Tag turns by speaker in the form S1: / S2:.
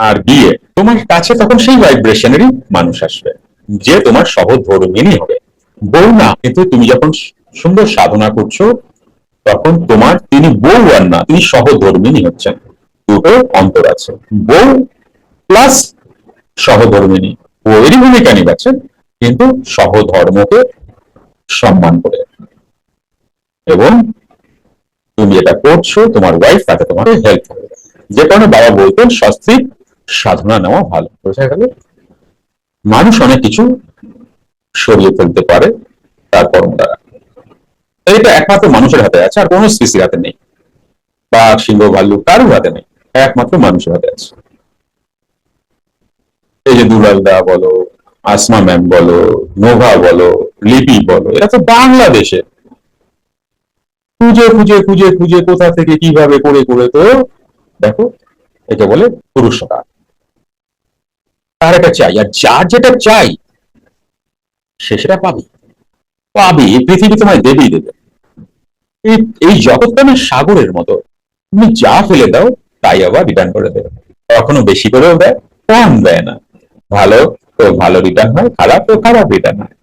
S1: আর বিয়ে, তোমার কাছে তখন সেই ভাইব্রেশনেরই মানুষ আসবে, যে তোমার সহধর্মিণী হবে। বউ না, কিন্তু তুমি যখন সুন্দর সাধনা করছো, তখন তোমার তিনি বউ আর না, তিনি সহধর্মিণী হচ্ছেন। দুটো অন্তর আছে, বউ প্লাস সহধর্মিণী। বউয়েরই ভূমিকা নিবাচ্ছেন, কিন্তু সহধর্মকে সম্মান করে। এবং তুমি এটা করছো, তোমার ওয়াইফ তাকে তোমাকে হেল্প করবে। যে কারণে বাবা বলতেন সস্ত্রীক সাধনা নেওয়া ভালো। বোঝা গেল? মানুষ অনেক কিছু সরিয়ে ফেলতে পারে তার কর্ম দ্বারা। এটা একমাত্র মানুষের হাতে আছে, আর কোনো সৃষ্টির হাতে নেই। বা সিংহ ভাল্লুক কারোর হাতে নেই, একমাত্র মানুষের হাতে আছে। এই যে দুলাল দা বলো, আসমা ম্যাম বলো, নোভা বলো, লিপি বলো, এরা তো বাংলাদেশে খুঁজে খুঁজে খুঁজে খুঁজে কোথা থেকে কিভাবে করে করে তো দেখো, এটা বলে পুরুষকার। তার এটা চাই, আর যার যেটা চাই সে সেটা পাবে। পাবে, এই পৃথিবী তোমায় দেবেই দেবে। এই জগৎটা না সাগরের মতো, তুমি যা ফেলে দাও তাই আবার রিটার্ন করে দেবে। কখনো বেশি করেও দেয়, কম দেয় না। ভালো তো ভালো রিটার্ন হয়, খারাপ তো খারাপ রিটার্ন হয়।